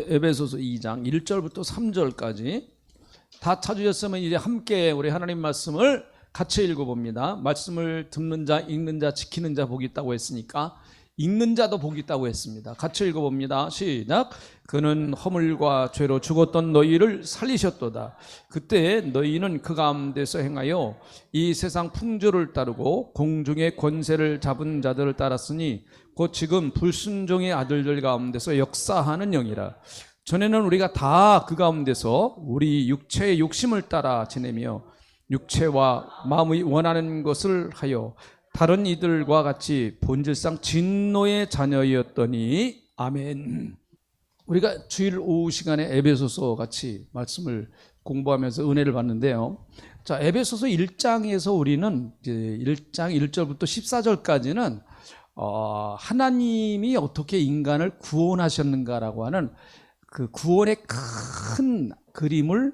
에베소서 2장 1절부터 3절까지 다 찾으셨으면 이제 함께 우리 하나님 말씀을 같이 읽어봅니다. 말씀을 듣는 자, 읽는 자, 지키는 자 복이 있다고 했으니까 읽는 자도 복이 있다고 했습니다. 같이 읽어봅니다. 시작. 그는 허물과 죄로 죽었던 너희를 살리셨도다. 그때 너희는 그 가운데서 행하여 이 세상 풍조를 따르고 공중의 권세를 잡은 자들을 따랐으니 곧 지금 불순종의 아들들 가운데서 역사하는 영이라. 전에는 우리가 다 그 가운데서 우리 육체의 욕심을 따라 지내며 육체와 마음이 원하는 것을 하여 다른 이들과 같이 본질상 진노의 자녀였더니. 아멘. 우리가 주일 오후 시간에 에베소서 같이 말씀을 공부하면서 은혜를 받는데요. 자, 에베소서 1장에서 우리는 이제 1장 1절부터 14절까지는 하나님이 어떻게 인간을 구원하셨는가라고 하는 그 구원의 큰 그림을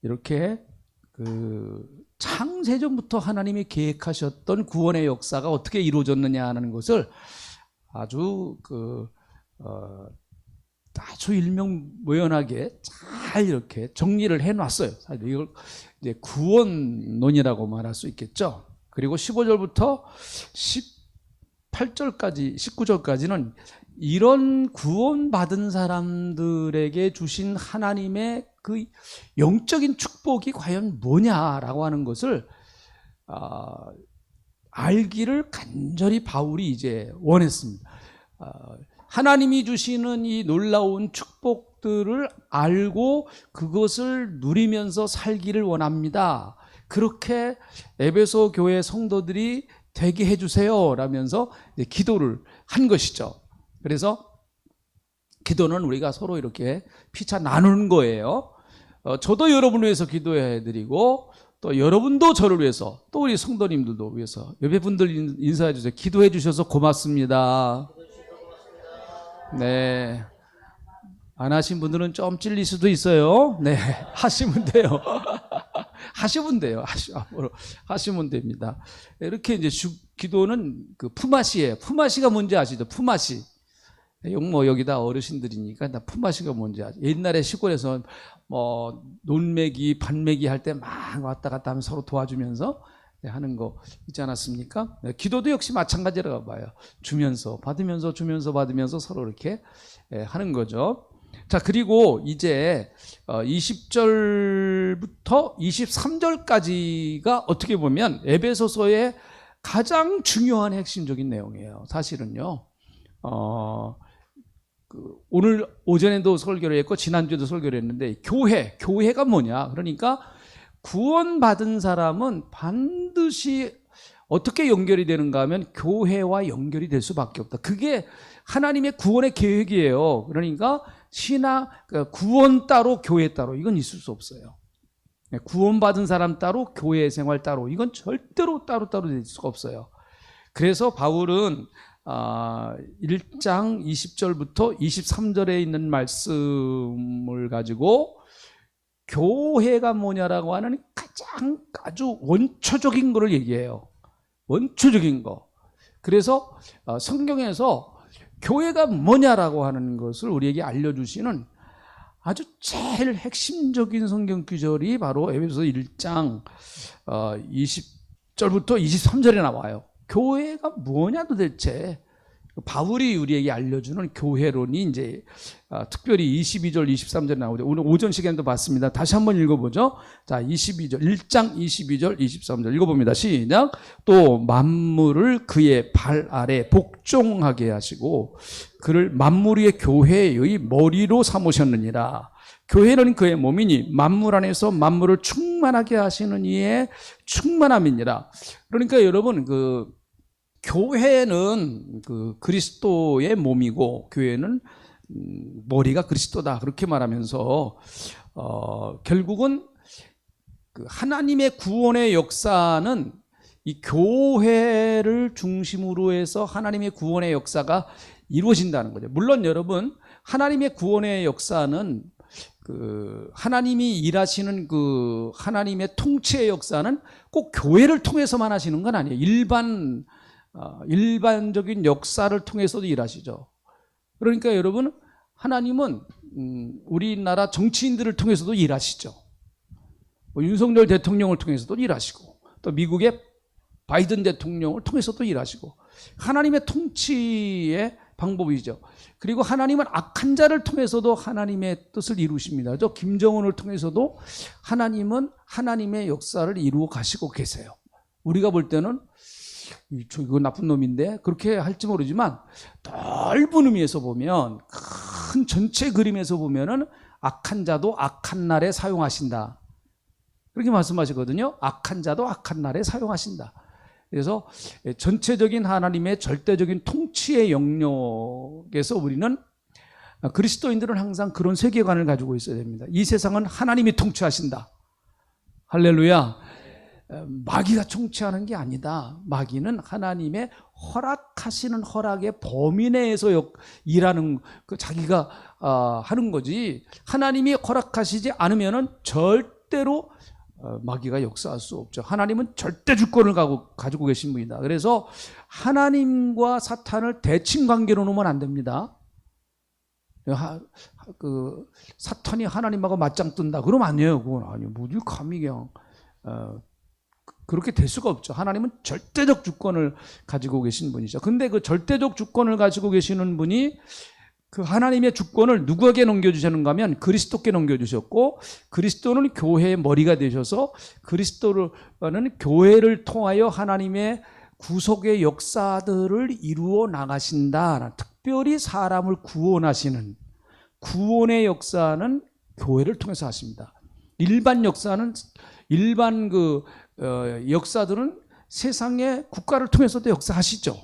이렇게 창세전부터 하나님이 계획하셨던 구원의 역사가 어떻게 이루어졌느냐 하는 것을 아주 아주 일명모연하게 잘 이렇게 정리를 해놨어요. 사실 이걸 이제 구원론이라고 말할 수 있겠죠. 그리고 15절부터 18절까지 19절까지는 이런 구원받은 사람들에게 주신 하나님의 그 영적인 축복이 과연 뭐냐라고 하는 것을 알기를 간절히 바울이 이제 원했습니다. 하나님이 주시는 이 놀라운 축복들을 알고 그것을 누리면서 살기를 원합니다. 그렇게 에베소 교회 성도들이 되게 해주세요 라면서 기도를 한 것이죠. 그래서 기도는 우리가 서로 이렇게 피차 나누는 거예요. 저도 여러분을 위해서 기도해드리고 또 여러분도 저를 위해서 또 우리 성도님들도 위해서 예배분들 인사해 주세요. 기도해 주셔서 고맙습니다. 네, 안 하신 분들은 좀 찔릴 수도 있어요. 네, 하시면 돼요. 하시면 돼요. 하시면 됩니다. 이렇게 이제 기도는 그 품앗이에요. 품앗이가 뭔지 아시죠? 품앗이. 여기다 어르신들이니까 나 품앗이가 뭔지 아죠. 옛날에 시골에서 논매기, 밭매기 할 때 막 왔다 갔다 하면 서로 도와주면서 하는 거 있지 않았습니까? 기도도 역시 마찬가지라고 봐요. 주면서 받으면서 주면서 받으면서 서로 이렇게 하는 거죠. 자, 그리고 이제 20절부터 23절까지가 어떻게 보면 에베소서의 가장 중요한 핵심적인 내용이에요. 사실은요. 오늘 오전에도 설교를 했고 지난주에도 설교를 했는데 교회가 뭐냐? 그러니까 구원받은 사람은 반드시 어떻게 연결이 되는가 하면 교회와 연결이 될 수밖에 없다. 그게 하나님의 구원의 계획이에요. 그러니까 구원 따로 교회 따로 이건 있을 수 없어요. 구원받은 사람 따로 교회 생활 따로 이건 절대로 따로따로 될 수가 없어요. 그래서 바울은 1장 20절부터 23절에 있는 말씀을 가지고 교회가 뭐냐라고 하는 가장 아주 원초적인 거를 얘기해요. 원초적인 거. 그래서 성경에서 교회가 뭐냐라고 하는 것을 우리에게 알려주시는 아주 제일 핵심적인 성경 구절이 바로 에베소서 1장 20절부터 23절에 나와요. 교회가 뭐냐 도대체. 바울이 우리에게 알려주는 교회론이 이제 특별히 22절, 23절에 나오죠. 오늘 오전 시간에도 봤습니다. 다시 한번 읽어보죠. 자, 22절, 1장 22절, 23절 읽어봅니다. 시작. 또 만물을 그의 발 아래 복종하게 하시고 그를 만물 위의 교회의 머리로 삼으셨느니라. 교회는 그의 몸이니 만물 안에서 만물을 충만하게 하시는 이의 충만함이니라. 그러니까 여러분 교회는 그리스도의 몸이고 교회는 머리가 그리스도다 그렇게 말하면서 결국은 하나님의 구원의 역사는 이 교회를 중심으로 해서 하나님의 구원의 역사가 이루어진다는 거죠. 물론 여러분 하나님의 구원의 역사는 하나님이 일하시는 하나님의 통치의 역사는 꼭 교회를 통해서만 하시는 건 아니에요. 일반적인 역사를 통해서도 일하시죠. 그러니까 여러분 하나님은 우리나라 정치인들을 통해서도 일하시죠. 뭐 윤석열 대통령을 통해서도 일하시고, 또 미국의 바이든 대통령을 통해서도 일하시고, 하나님의 통치의 방법이죠. 그리고 하나님은 악한 자를 통해서도 하나님의 뜻을 이루십니다. 저 김정은을 통해서도 하나님은 하나님의 역사를 이루어 가시고 계세요. 우리가 볼 때는 이거 나쁜 놈인데 그렇게 할지 모르지만, 넓은 의미에서 보면, 큰 전체 그림에서 보면은 악한 자도 악한 날에 사용하신다, 그렇게 말씀하시거든요. 악한 자도 악한 날에 사용하신다. 그래서 전체적인 하나님의 절대적인 통치의 영역에서 우리는, 그리스도인들은 항상 그런 세계관을 가지고 있어야 됩니다. 이 세상은 하나님이 통치하신다. 할렐루야. 마귀가 통치하는 게 아니다. 마귀는 하나님의 허락하시는 허락의 범위 내에서 일하는, 자기가 하는 거지, 하나님이 허락하시지 않으면은 절대로 마귀가 역사할 수 없죠. 하나님은 절대 주권을 가지고 계신 분이다. 그래서 하나님과 사탄을 대칭 관계로 놓으면 안 됩니다. 사탄이 하나님하고 맞짱 뜬다 그러면 아니에요. 그건 아니에요. 뭐지 감히 그냥 그렇게 될 수가 없죠. 하나님은 절대적 주권을 가지고 계신 분이죠. 근데 그 절대적 주권을 가지고 계시는 분이, 그 하나님의 주권을 누구에게 넘겨주셨는가 하면 그리스도께 넘겨주셨고, 그리스도는 교회의 머리가 되셔서 그리스도는 교회를 통하여 하나님의 구속의 역사들을 이루어 나가신다. 특별히 사람을 구원하시는 구원의 역사는 교회를 통해서 하십니다. 일반 역사는, 일반 역사들은 세상의 국가를 통해서도 역사하시죠.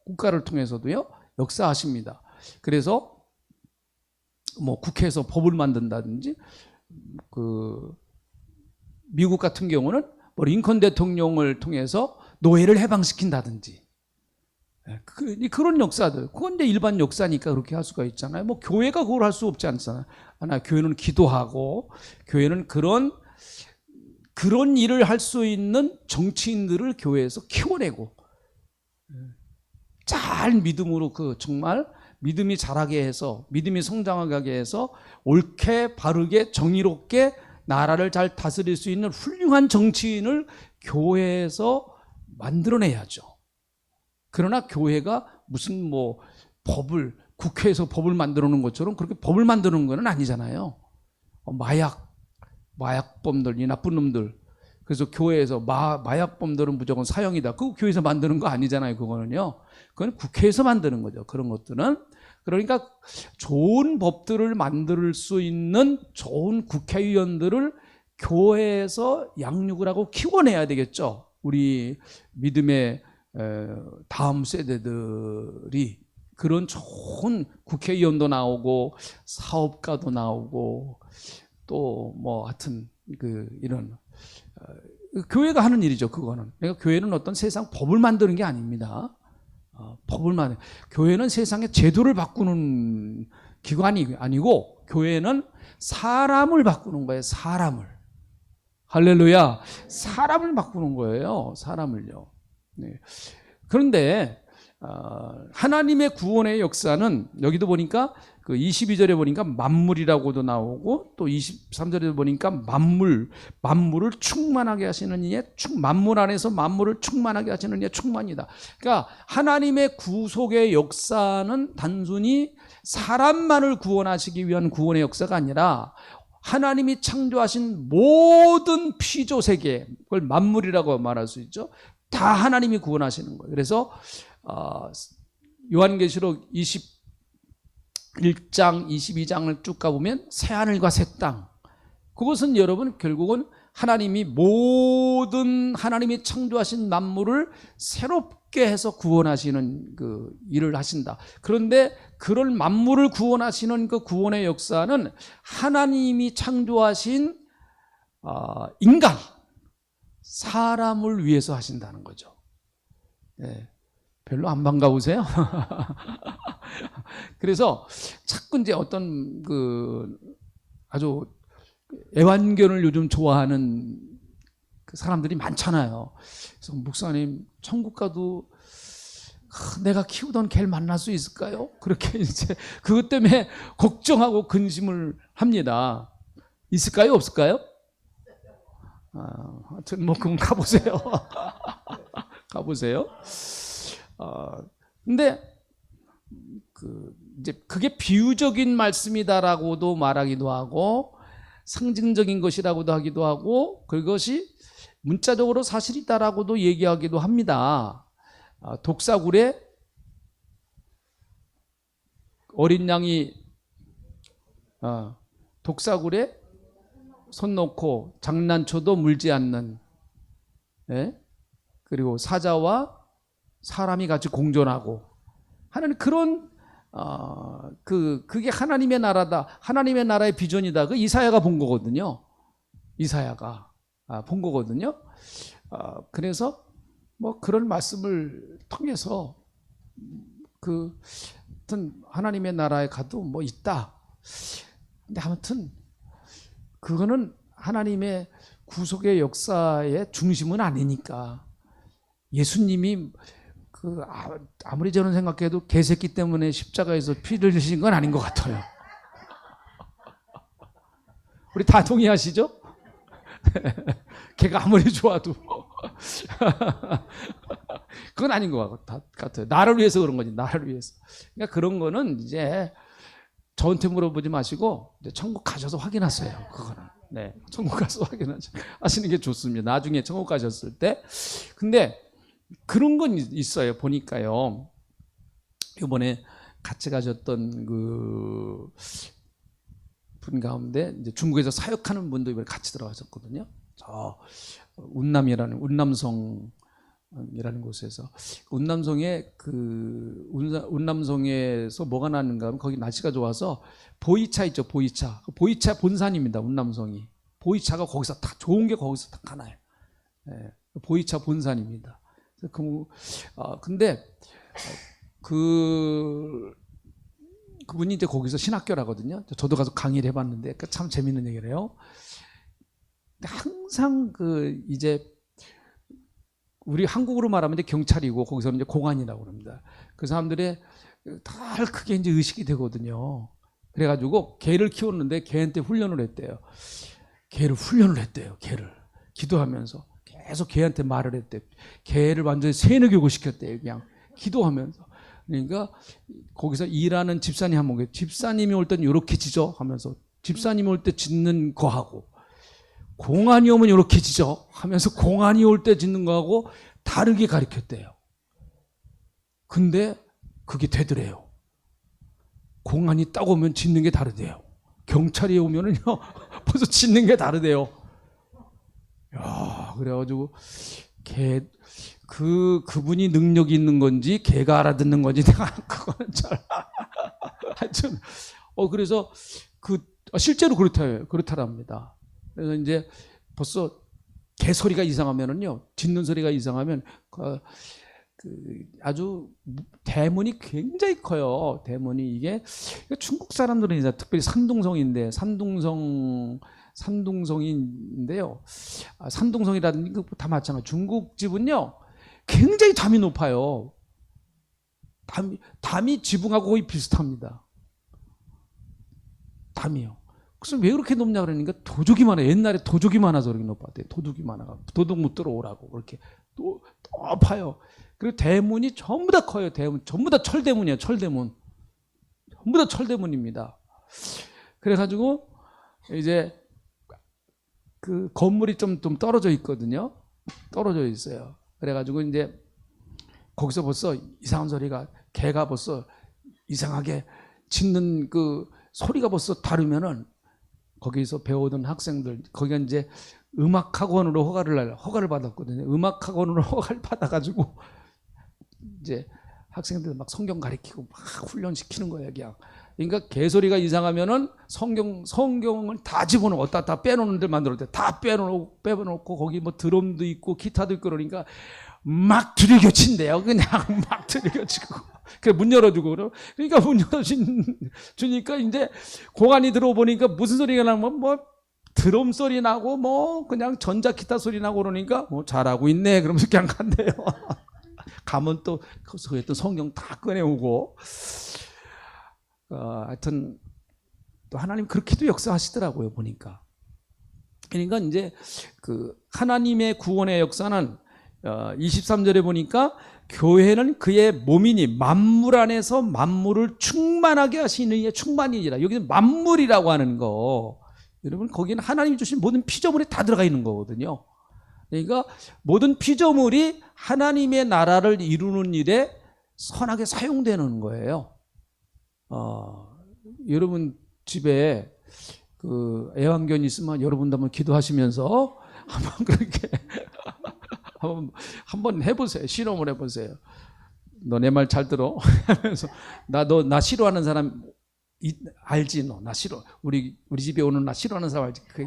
국가를 통해서도요 역사하십니다. 그래서 뭐 국회에서 법을 만든다든지, 미국 같은 경우는 뭐 링컨 대통령을 통해서 노예를 해방시킨다든지, 그런 역사들, 그건 이제 일반 역사니까 그렇게 할 수가 있잖아요. 뭐 교회가 그걸 할 수 없지 않잖아요. 교회는 기도하고, 교회는 그런 일을 할 수 있는 정치인들을 교회에서 키워내고, 잘 믿음으로 정말 믿음이 자라게 해서, 믿음이 성장하게 해서 옳게 바르게 정의롭게 나라를 잘 다스릴 수 있는 훌륭한 정치인을 교회에서 만들어내야죠. 그러나 교회가 무슨 뭐 국회에서 법을 만들어 놓은 것처럼 그렇게 법을 만드는 건 아니잖아요. 마약범들, 이 나쁜 놈들. 그래서 교회에서 마약범들은 무조건 사형이다. 그거 교회에서 만드는 거 아니잖아요. 그거는요. 그건 국회에서 만드는 거죠. 그런 것들은. 그러니까 좋은 법들을 만들 수 있는 좋은 국회의원들을 교회에서 양육을 하고 키워내야 되겠죠. 우리 믿음의 다음 세대들이 그런 좋은 국회의원도 나오고 사업가도 나오고, 또 뭐 하여튼 이런 교회가 하는 일이죠. 그거는. 그러니까 교회는 어떤 세상 법을 만드는 게 아닙니다. 교회는 세상의 제도를 바꾸는 기관이 아니고, 교회는 사람을 바꾸는 거예요. 사람을. 할렐루야. 사람을 바꾸는 거예요. 사람을요. 네. 그런데 하나님의 구원의 역사는, 여기도 보니까 22절에 보니까 만물이라고도 나오고, 또 23절에 보니까 만물을 충만하게 하시는 이의 만물 안에서 만물을 충만하게 하시는 이의 충만이다. 그러니까 하나님의 구속의 역사는 단순히 사람만을 구원하시기 위한 구원의 역사가 아니라, 하나님이 창조하신 모든 피조 세계, 그걸 만물이라고 말할 수 있죠. 다 하나님이 구원하시는 거예요. 그래서 요한계시록 21장, 22장을 쭉 가보면 새하늘과 새 땅, 그것은 여러분 결국은 하나님이 창조하신 만물을 새롭게 해서 구원하시는 그 일을 하신다. 그런데 그런 만물을 구원하시는 그 구원의 역사는 하나님이 창조하신 인간, 사람을 위해서 하신다는 거죠. 네. 별로 안 반가우세요? 그래서 자꾸 이제 어떤 아주 애완견을 요즘 좋아하는 그 사람들이 많잖아요. 그래서 목사님, 천국 가도 내가 키우던 개를 만날 수 있을까요? 그렇게 이제 그것 때문에 걱정하고 근심을 합니다. 있을까요? 없을까요? 하여튼 뭐 그럼 가보세요. 가보세요. 근데 이제 그게 비유적인 말씀이다라고도 말하기도 하고 상징적인 것이라고도 하기도 하고 그것이 문자적으로 사실이다라고도 얘기하기도 합니다. 독사굴에 어린 양이 독사굴에 손 놓고 장난쳐도 물지 않는, 예? 그리고 사자와 사람이 같이 공존하고 하는 그런 그게 하나님의 나라다, 하나님의 나라의 비전이다. 그 이사야가 본 거거든요. 이사야가 본 거거든요. 그래서 뭐 그런 말씀을 통해서 하여튼 하나님의 나라에 가도 뭐 있다. 근데 아무튼 그거는 하나님의 구속의 역사의 중심은 아니니까. 예수님이 아무리 저는 생각해도 개새끼 때문에 십자가에서 피를 흘리신 건 아닌 것 같아요. 우리 다 동의하시죠? 걔가 아무리 좋아도 그건 아닌 것 같아요. 나를 위해서 그런 거지, 나를 위해서. 그러니까 그런 거는 이제 저한테 물어보지 마시고 이제 천국 가셔서 확인하세요. 그거는. 네, 천국 가서 확인하시는 게 좋습니다. 나중에 천국 가셨을 때. 근데 그런 건 있어요. 보니까요. 이번에 같이 가셨던 그 분 가운데 이제 중국에서 사역하는 분도 이번에 같이 들어가셨거든요. 저 운남성이라는 곳에서 운남성에 운남성에서 뭐가 나는가 하면 거기 날씨가 좋아서 보이차 있죠. 보이차 본산입니다. 운남성이 보이차가 거기서 다 좋은 게 거기서 다 가나요. 네, 보이차 본산입니다. 근데 그분이 이제 거기서 신학교라거든요. 저도 가서 강의를 해봤는데 참 재밌는 얘기를 해요. 항상 이제 우리 한국으로 말하면 이제 경찰이고 거기서는 이제 공안이라고 합니다. 그 사람들의 다 크게 이제 의식이 되거든요. 그래가지고 개를 키웠는데 개한테 훈련을 했대요. 개를 기도하면서 계속 개한테 말을 했대요. 개를 완전히 세뇌교육을 시켰대요. 그냥 기도하면서. 그러니까 거기서 일하는 집사님 한 분, 집사님이 올 때는 이렇게 지죠 하면서 집사님이 올 때 짖는 거하고 공안이 오면 이렇게 지죠 하면서 공안이 올 때 짖는 거하고 다르게 가르쳤대요. 근데 그게 되더래요. 공안이 딱 오면 짖는 게 다르대요. 경찰이 오면은요 벌써 짖는 게 다르대요. 야, 그래가지고 그분이 능력이 있는 건지 개가 알아듣는 건지 내가 그거는 잘 하여튼 그래서 실제로 그렇다랍니다. 그래서 이제 벌써 개 소리가 이상하면은요, 짖는 소리가 이상하면 아주 대문이 굉장히 커요. 대문이 이게 중국 사람들은 이제 특별히 산둥성인데요. 산둥성이라는 게 다 마찬가지. 중국 집은요 굉장히 담이 높아요. 담이 지붕하고 거의 비슷합니다. 담이요. 그래서 왜 그렇게 높냐 그러니까 도둑이 많아요. 옛날에 도둑이 많아서 그렇게 높았대요. 도둑이 많아서 도둑 못 들어오라고 그렇게 높아요. 그리고 대문이 전부 다 커요. 대문 전부 다 철대문이에요. 철대문 전부 다 철대문입니다. 그래가지고 이제 그 건물이 좀 떨어져 있거든요. 떨어져 있어요. 그래가지고 이제 거기서 벌써 이상한 소리가 개가 벌써 이상하게 짖는 그 소리가 벌써 다르면은 거기서 배우던 학생들 거기가 이제 음악학원으로 허가를 받았거든요. 음악학원으로 허가를 받아가지고 이제 학생들 막 성경 가르치고 막 훈련시키는 거예요. 그냥. 그러니까 개소리가 이상하면은 성경을 다 집어넣고 다 빼놓는 데 만들었대. 다 빼놓고 거기 뭐 드럼도 있고 기타도 있고 그러니까 막 들이교친대요. 그냥 막 들이교치고. 그래 문 열어주고 그러니까 문 열어주니까 이제 공안이 들어보니까 무슨 소리가 나면 뭐 드럼 소리 나고 뭐 그냥 전자 기타 소리 나고 그러니까 뭐 잘하고 있네 그러면서 그냥 간대요. 가면 또 거기서 또 성경 다 꺼내오고, 하여튼 또 하나님 그렇게도 역사하시더라고요, 보니까. 그러니까 이제 그 하나님의 구원의 역사는 23절에 보니까 교회는 그의 몸이니 만물 안에서 만물을 충만하게 하시는 이의 충만이니라. 여기는 만물이라고 하는 거, 여러분 거기는 하나님이 주신 모든 피조물이 다 들어가 있는 거거든요. 그러니까 모든 피조물이 하나님의 나라를 이루는 일에 선하게 사용되는 거예요. 여러분 집에 그 애완견 있으면 여러분도 한번 기도하시면서 한번 그렇게 한번 해보세요. 실험을 해보세요. 너 내 말 잘 들어? 하면서 나 싫어하는 사람 알지? 너 나 싫어. 우리 집에 오는 나 싫어하는 사람 알지? 그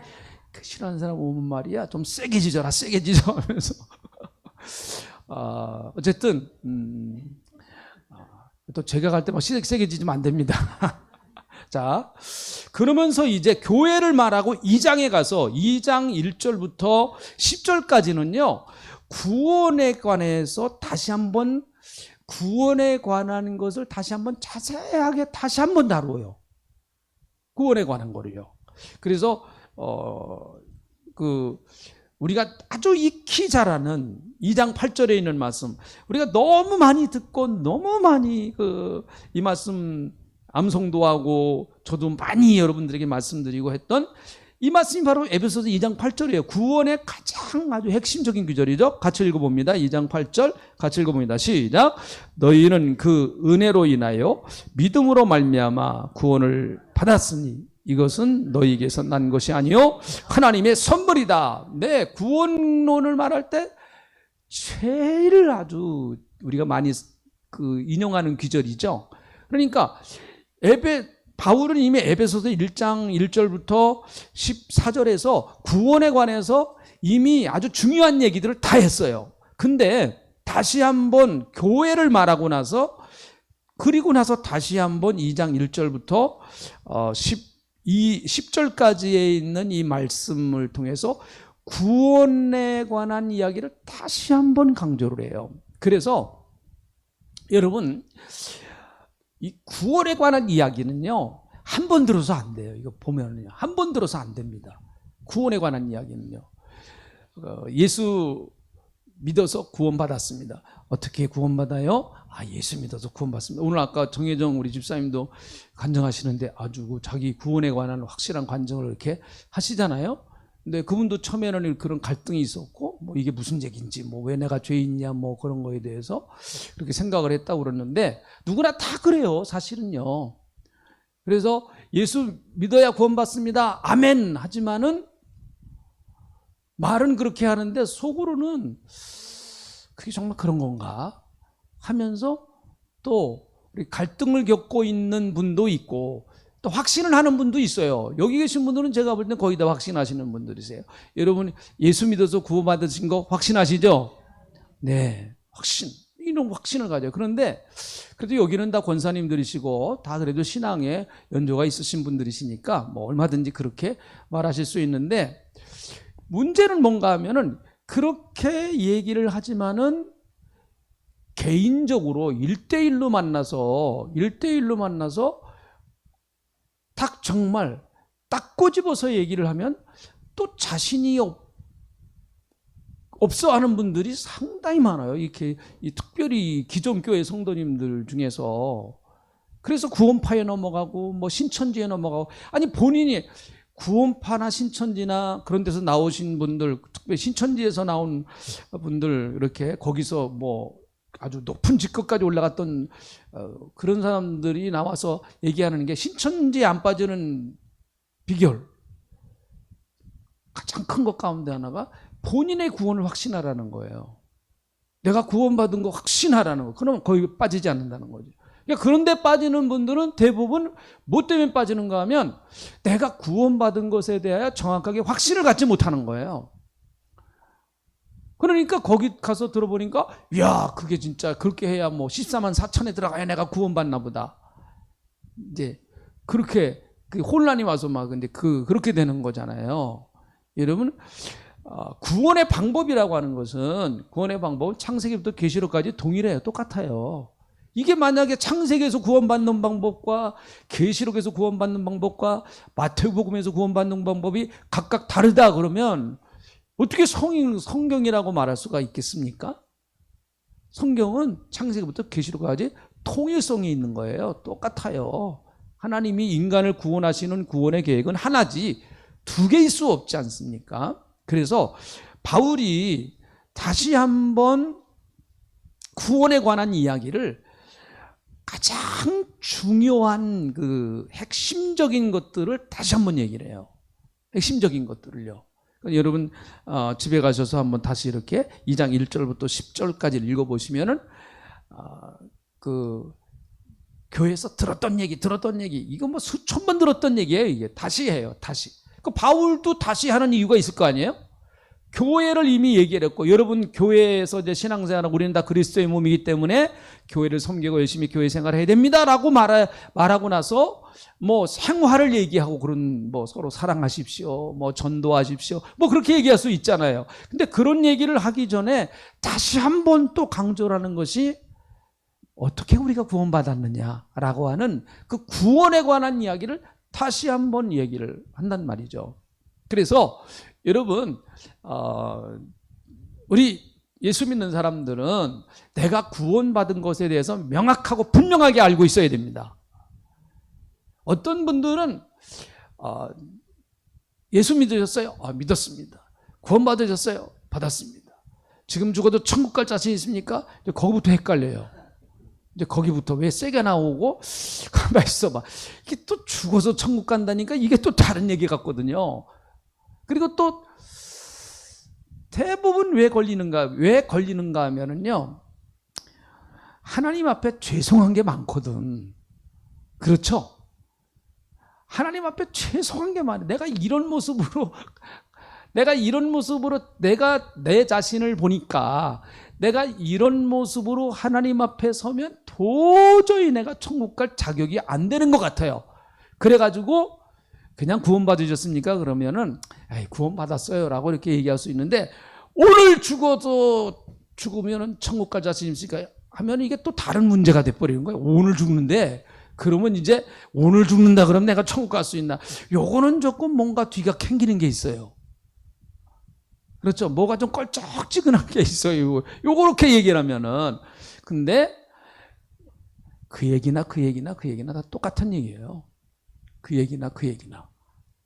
싫어하는 사람 오면 말이야 좀 세게 짖어라, 세게 짖어 하면서 어쨌든 또 제가 갈 때 막 세게 짖으면 안 됩니다. 자, 그러면서 이제 교회를 말하고 2장에 가서 2장 1절부터 10절까지는요 구원에 관해서 다시 한번 구원에 관한 것을 다시 한번 자세하게 다시 한번 다루어요. 구원에 관한 거를요. 그래서 우리가 아주 익히 잘 아는 2장 8절에 있는 말씀, 우리가 너무 많이 듣고 너무 많이 이 말씀 암송도 하고 저도 많이 여러분들에게 말씀드리고 했던 이 말씀이 바로 에베소서 2장 8절이에요. 구원의 가장 아주 핵심적인 구절이죠. 같이 읽어봅니다. 2장 8절 같이 읽어봅니다. 시작. 너희는 그 은혜로 인하여 믿음으로 말미암아 구원을 받았으니 이것은 너희에게서 난 것이 아니요 하나님의 선물이다. 네, 구원론을 말할 때 제일 아주 우리가 많이 인용하는 구절이죠. 그러니까 바울은 이미 에베소서 1장 1절부터 14절에서 구원에 관해서 이미 아주 중요한 얘기들을 다 했어요. 근데 다시 한번 교회를 말하고 나서 그리고 나서 다시 한번 2장 1절부터 10절까지에 있는 이 말씀을 통해서 구원에 관한 이야기를 다시 한번 강조를 해요. 그래서 여러분 이 구원에 관한 이야기는요 한 번 들어서 안 돼요. 이거 보면은요 한 번 들어서 안 됩니다. 구원에 관한 이야기는요 예수 믿어서 구원받았습니다. 어떻게 구원받아요? 예수 믿어서 구원받습니다. 오늘 아까 정혜정 우리 집사님도 간증하시는데 아주 자기 구원에 관한 확실한 간증을 이렇게 하시잖아요. 근데 그분도 처음에는 그런 갈등이 있었고 뭐 이게 무슨 얘기인지 뭐 왜 내가 죄인이냐 뭐 그런 거에 대해서 그렇게 생각을 했다고 그러는데 누구나 다 그래요 사실은요. 그래서 예수 믿어야 구원받습니다 아멘 하지만은 말은 그렇게 하는데 속으로는 그게 정말 그런 건가 하면서 또 우리 갈등을 겪고 있는 분도 있고 또 확신을 하는 분도 있어요. 여기 계신 분들은 제가 볼 땐 거의 다 확신하시는 분들이세요. 여러분 예수 믿어서 구원받으신 거 확신하시죠? 네, 이런 확신을 가져요. 그런데 그래도 여기는 다 권사님들이시고 다 그래도 신앙에 연조가 있으신 분들이시니까 뭐 얼마든지 그렇게 말하실 수 있는데 문제는 뭔가 하면은 그렇게 얘기를 하지만은 개인적으로 1대1로 만나서 딱 정말 딱 꼬집어서 얘기를 하면 또 자신이 없어 하는 분들이 상당히 많아요. 이렇게 특별히 기존교회 성도님들 중에서. 그래서 구원파에 넘어가고 뭐 신천지에 넘어가고 아니 본인이 구원파나 신천지나 그런 데서 나오신 분들 특별히 신천지에서 나온 분들 이렇게 거기서 뭐 아주 높은 직급까지 올라갔던 그런 사람들이 나와서 얘기하는 게 신천지에 안 빠지는 비결 가장 큰 것 가운데 하나가 본인의 구원을 확신하라는 거예요. 내가 구원받은 거 확신하라는 거. 그러면 거기 빠지지 않는다는 거죠. 그러니까 그런데 빠지는 분들은 대부분 뭐 때문에 빠지는가 하면 내가 구원받은 것에 대하여 정확하게 확신을 갖지 못하는 거예요. 그러니까 거기 가서 들어보니까 야 그게 진짜 그렇게 해야 뭐 14만 4천에 들어가야 내가 구원받나 보다. 이제 그렇게 혼란이 와서 막 근데 그렇게 되는 거잖아요. 여러분 구원의 방법이라고 하는 것은 구원의 방법은 창세기부터 계시록까지 동일해요. 똑같아요. 이게 만약에 창세기에서 구원받는 방법과 계시록에서 구원받는 방법과 마태복음에서 구원받는 방법이 각각 다르다 그러면 어떻게 성경이라고 말할 수가 있겠습니까? 성경은 창세기부터 계시록까지 통일성이 있는 거예요. 똑같아요. 하나님이 인간을 구원하시는 구원의 계획은 하나지 두 개일 수 없지 않습니까? 그래서 바울이 다시 한번 구원에 관한 이야기를 가장 중요한 그 핵심적인 것들을 다시 한번 얘기를 해요. 핵심적인 것들을요. 여러분 집에 가셔서 한번 다시 이렇게 2장 1절부터 10절까지 읽어보시면은 그 교회에서 들었던 얘기 이거 뭐 수천 번 들었던 얘기예요. 이게 다시 해요. 다시. 그 바울도 다시 하는 이유가 있을 거 아니에요? 교회를 이미 얘기를 했고, 여러분 교회에서 이제 신앙생활은 우리는 다 그리스도의 몸이기 때문에 교회를 섬기고 열심히 교회 생활을 해야 됩니다라고 말하고 나서 뭐 생활을 얘기하고 그런 뭐 서로 사랑하십시오, 뭐 전도하십시오, 뭐 그렇게 얘기할 수 있잖아요. 근데 그런 얘기를 하기 전에 다시 한번 또 강조하는 것이 어떻게 우리가 구원받았느냐라고 하는 그 구원에 관한 이야기를 다시 한번 얘기를 한단 말이죠. 그래서 여러분 우리 예수 믿는 사람들은 내가 구원받은 것에 대해서 명확하고 분명하게 알고 있어야 됩니다. 어떤 분들은 예수 믿으셨어요? 믿었습니다. 구원받으셨어요? 받았습니다. 지금 죽어도 천국 갈 자신 있습니까? 이제 거기부터 헷갈려요. 이제 거기부터 왜 세게 나오고 가만히 있어봐. 이게 또 죽어서 천국 간다니까 이게 또 다른 얘기 같거든요. 그리고 또 대부분 왜 걸리는가 하면은요, 하나님 앞에 죄송한 게 많거든. 그렇죠? 하나님 앞에 죄송한 게 많아. 내가 이런 모습으로 내가 내 자신을 보니까 내가 이런 모습으로 하나님 앞에 서면 도저히 내가 천국 갈 자격이 안 되는 것 같아요. 그래가지고 그냥 구원받으셨습니까? 그러면은 구원받았어요 라고 이렇게 얘기할 수 있는데, 오늘 죽으면은 천국 갈 자신 있습니까? 하면 이게 또 다른 문제가 돼버리는 거예요. 오늘 죽는데, 그러면 이제 오늘 죽는다 그러면 내가 천국 갈 수 있나? 요거는 조금 뭔가 뒤가 캥기는 게 있어요. 그렇죠? 뭐가 좀 껄쩍지근한 게 있어요. 요렇게 얘기를 하면은. 근데 그 얘기나 다 똑같은 얘기예요. 그 얘기나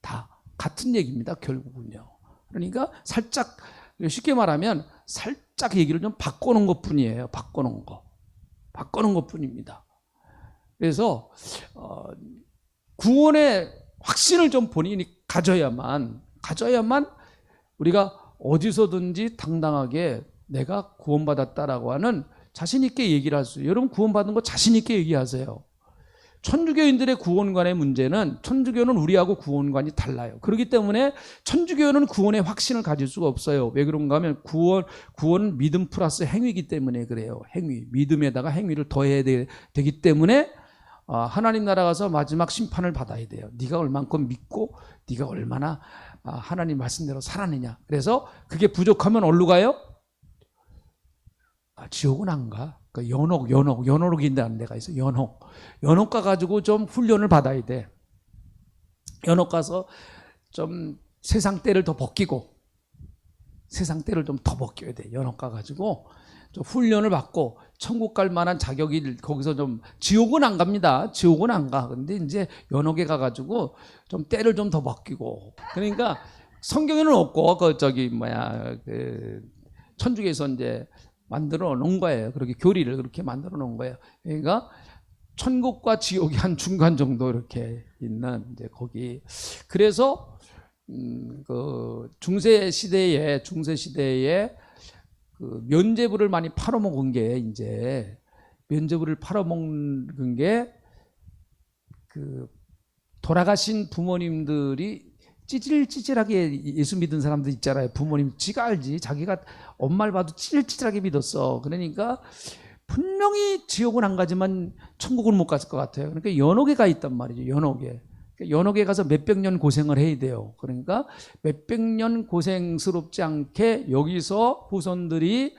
다 같은 얘기입니다. 결국은요. 그러니까 살짝, 쉽게 말하면 살짝 얘기를 좀 바꿔놓은 것 뿐이에요. 바꿔놓은 것 뿐입니다. 그래서 구원의 확신을 좀 본인이 가져야만 우리가 어디서든지 당당하게 내가 구원받았다라고 하는 자신 있게 얘기를 할 수 있어요. 여러분 구원받은 거 자신 있게 얘기하세요. 천주교인들의 구원관의 문제는, 천주교는 우리하고 구원관이 달라요. 그렇기 때문에 천주교는 구원의 확신을 가질 수가 없어요. 왜 그런가 하면 구원은 믿음 플러스 행위이기 때문에 그래요. 행위, 믿음에다가 행위를 더해야 되기 때문에 하나님 나라 가서 마지막 심판을 받아야 돼요. 네가 얼만큼 믿고 네가 얼마나 하나님 말씀대로 살았느냐. 그래서 그게 부족하면 어디로 가요? 지옥은 안 가. 그러니까 연옥인다는 데가 있어. 연옥 가가지고 좀 훈련을 받아야 돼. 연옥 가서 좀 세상 때를 더 벗기고, 좀 더 벗겨야 돼. 연옥 가가지고 좀 훈련을 받고 천국 갈 만한 자격이 거기서 좀, 지옥은 안 갑니다. 지옥은 안 가. 근데 이제 연옥에 가가지고 좀 때를 좀 더 벗기고. 그러니까 성경에는 없고 천주교에서 이제 만들어 놓은 거예요. 그렇게 교리를 그렇게 만들어 놓은 거예요. 그러니까 천국과 지옥이 한 중간 정도 이렇게 있는 이제 거기. 그래서 그 중세 시대에 그 면죄부를 많이 팔아먹은 게, 이제 면죄부를 팔아먹은 게 그 돌아가신 부모님들이 찌질찌질하게 예수 믿은 사람들 있잖아요. 부모님, 지가 알지. 자기가 엄마를 봐도 찌질찌질하게 믿었어. 그러니까 분명히 지옥은 안 가지만 천국은 못 갔을 것 같아요. 그러니까 연옥에 가 있단 말이죠. 연옥에. 연옥에 가서 몇백 년 고생을 해야 돼요. 그러니까 몇백 년 고생스럽지 않게 여기서 후손들이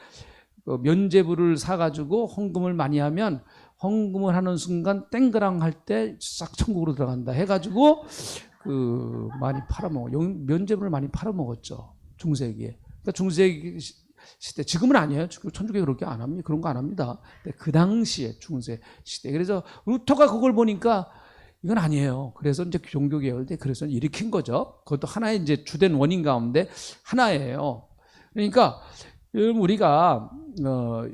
면죄부를 사가지고 헌금을 많이 하면 헌금을 하는 순간 땡그랑 할 때 싹 천국으로 들어간다 해가지고 많이 팔아먹어. 면죄부를 많이 팔아먹었죠. 중세기에. 그러니까 중세기 시대, 지금은 아니에요. 천주교 그렇게 안 합니다. 그런 거 안 합니다. 그 당시에 중세 시대. 그래서 루터가 그걸 보니까 이건 아니에요. 그래서 이제 종교개혁을 그래서 일으킨 거죠. 그것도 하나의 이제 주된 원인 가운데 하나예요. 그러니까 우리가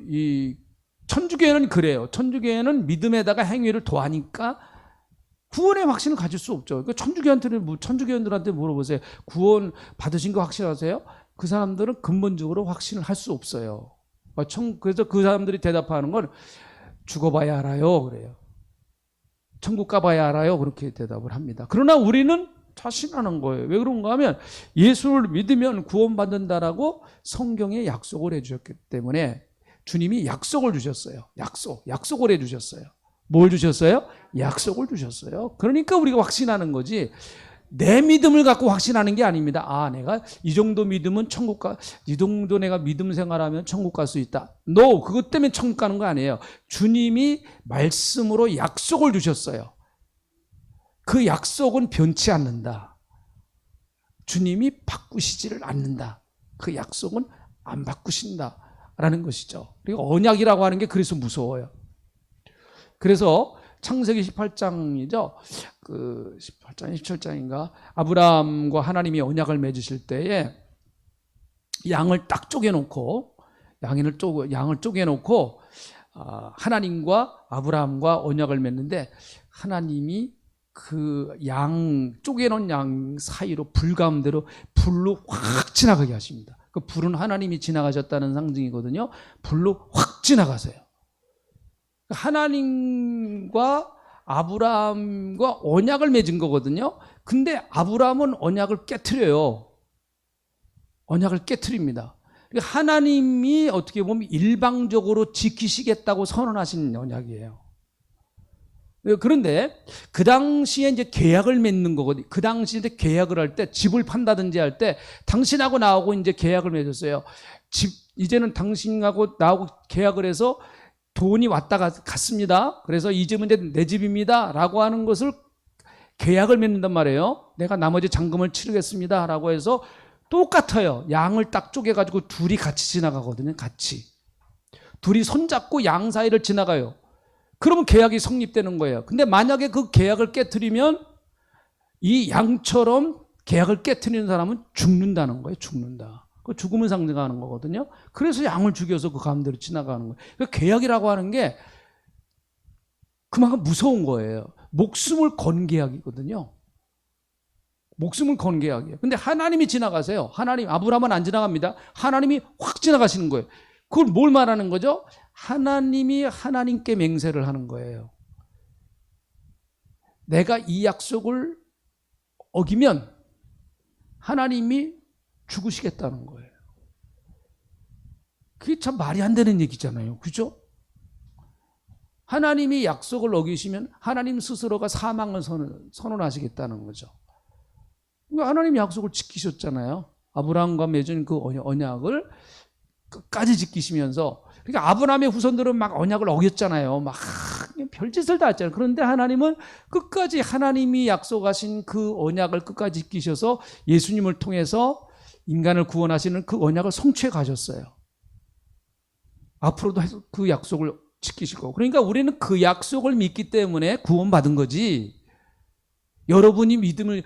이 천주교회는 그래요. 천주교회는 믿음에다가 행위를 더하니까 구원의 확신을 가질 수 없죠. 천주교인들한테 물어보세요. 구원 받으신 거 확실하세요? 그 사람들은 근본적으로 확신을 할 수 없어요. 그래서 그 사람들이 대답하는 건 죽어봐야 알아요. 그래요. 천국 가봐야 알아요. 그렇게 대답을 합니다. 그러나 우리는 자신하는 거예요. 왜 그런가 하면 예수를 믿으면 구원받는다라고 성경에 약속을 해주셨기 때문에 주님이 약속을 주셨어요. 약속을 해주셨어요. 뭘 주셨어요? 약속을 주셨어요. 그러니까 우리가 확신하는 거지 내 믿음을 갖고 확신하는 게 아닙니다. 내가 이 정도 믿으면 이 정도 내가 믿음 생활하면 천국 갈 수 있다. No, 그것 때문에 천국 가는 거 아니에요. 주님이 말씀으로 약속을 주셨어요. 그 약속은 변치 않는다. 주님이 바꾸시지를 않는다. 그 약속은 안 바꾸신다라는 것이죠. 그리고 언약이라고 하는 게 그래서 무서워요. 그래서 창세기 18장이죠. 18장, 17장인가? 아브라함과 하나님이 언약을 맺으실 때에 양을 딱 쪼개놓고, 양을 쪼개놓고, 하나님과 아브라함과 언약을 맺는데, 하나님이 그 쪼개놓은 양 사이로 불 가운데로 불로 확 지나가게 하십니다. 그 불은 하나님이 지나가셨다는 상징이거든요. 불로 확 지나가세요. 하나님과 아브라함과 언약을 맺은 거거든요. 근데 아브라함은 언약을 깨트려요. 언약을 깨트립니다. 하나님이 어떻게 보면 일방적으로 지키시겠다고 선언하신 언약이에요. 그런데 그 당시에 이제 계약을 맺는 거거든요. 그 당시에 이제 계약을 할 때 집을 판다든지 할 때 당신하고 나하고 이제 계약을 맺었어요. 이제는 당신하고 나하고 계약을 해서 돈이 왔다가 갔습니다. 그래서 이 집은 이제 내 집입니다. 라고 하는 것을 계약을 맺는단 말이에요. 내가 나머지 잔금을 치르겠습니다. 라고 해서 똑같아요. 양을 딱 쪼개가지고 둘이 같이 지나가거든요. 같이. 둘이 손잡고 양 사이를 지나가요. 그러면 계약이 성립되는 거예요. 근데 만약에 그 계약을 깨트리면 이 양처럼 계약을 깨트리는 사람은 죽는다는 거예요. 죽는다. 그 죽음을 상징하는 거거든요. 그래서 양을 죽여서 그 가운데로 지나가는 거예요. 그러니까 계약이라고 하는 게 그만큼 무서운 거예요. 목숨을 건 계약이거든요. 목숨을 건 계약이에요. 근데 하나님이 지나가세요. 아브라함은 안 지나갑니다. 하나님이 확 지나가시는 거예요. 그걸 뭘 말하는 거죠? 하나님이 하나님께 맹세를 하는 거예요. 내가 이 약속을 어기면 하나님이 죽으시겠다는 거예요. 그게 참 말이 안 되는 얘기잖아요. 그죠? 하나님이 약속을 어기시면 하나님 스스로가 사망을 선언하시겠다는 거죠. 하나님이 약속을 지키셨잖아요. 아브라함과 맺은 그 언약을 끝까지 지키시면서, 그러니까 아브라함의 후손들은 막 언약을 어겼잖아요. 막 별짓을 다 했잖아요. 그런데 하나님은 끝까지 하나님이 약속하신 그 언약을 끝까지 지키셔서 예수님을 통해서 인간을 구원하시는 그 언약을 성취해 가셨어요. 앞으로도 그 약속을 지키실 거고. 그러니까 우리는 그 약속을 믿기 때문에 구원받은 거지. 여러분이 믿음이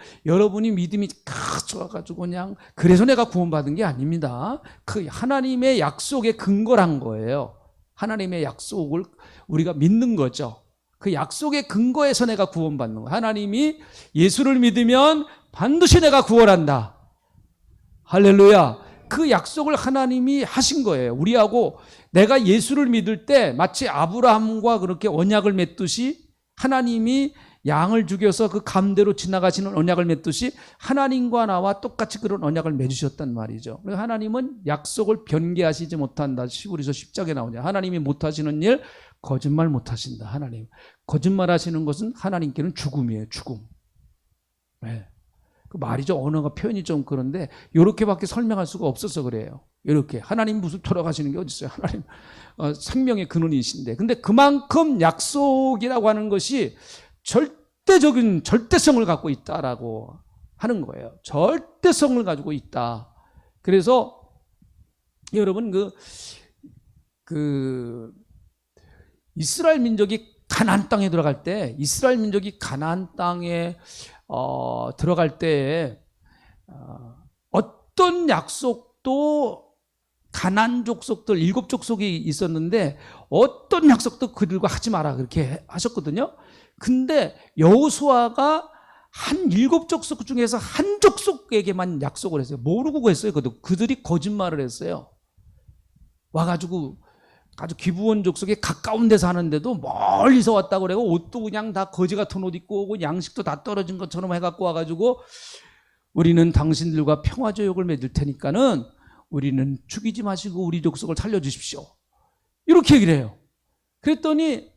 좋아가지고 그냥 그래서 내가 구원받은 게 아닙니다. 그 하나님의 약속에 근거한 거예요. 하나님의 약속을 우리가 믿는 거죠. 그 약속에 근거해서 내가 구원받는 거예요. 하나님이 예수를 믿으면 반드시 내가 구원한다. 할렐루야. 그 약속을 하나님이 하신 거예요. 우리하고 내가 예수를 믿을 때 마치 아브라함과 그렇게 언약을 맺듯이 하나님이 양을 죽여서 그 감대로 지나가시는 언약을 맺듯이 하나님과 나와 똑같이 그런 언약을 맺으셨단 말이죠. 하나님은 약속을 변개하시지 못한다. 히브리서 10장에 나오냐. 하나님이 못하시는 일 거짓말 못하신다. 하나님 거짓말하시는 것은 하나님께는 죽음이에요. 죽음. 네. 그 말이죠. 언어가 표현이 좀 그런데 이렇게밖에 설명할 수가 없어서 그래요. 이렇게 하나님 무슨 돌아가시는 게 어디 있어요? 하나님 생명의 근원이신데. 근데 그만큼 약속이라고 하는 것이 절대적인 절대성을 갖고 있다라고 하는 거예요. 절대성을 가지고 있다. 그래서 여러분 이스라엘 민족이 가나안 땅에 들어갈 때, 이스라엘 민족이 가나안 땅에 들어갈 때에 어떤 약속도 가나안 족속들 7족속이 있었는데 어떤 약속도 그들과 하지 마라 그렇게 하셨거든요. 근데 여호수아가 한 7족속 중에서 한 족속에게만 약속을 했어요. 모르고 했어요. 그들이 거짓말을 했어요. 와가지고 아주 기브온 족속에 가까운 데 사는데도 멀리서 왔다고 그래고 옷도 그냥 다 거지 같은 옷 입고 오고 양식도 다 떨어진 것처럼 해갖고 와가지고 우리는 당신들과 평화조약을 맺을 테니까는 우리는 죽이지 마시고 우리 족속을 살려주십시오. 이렇게 얘기를 해요. 그랬더니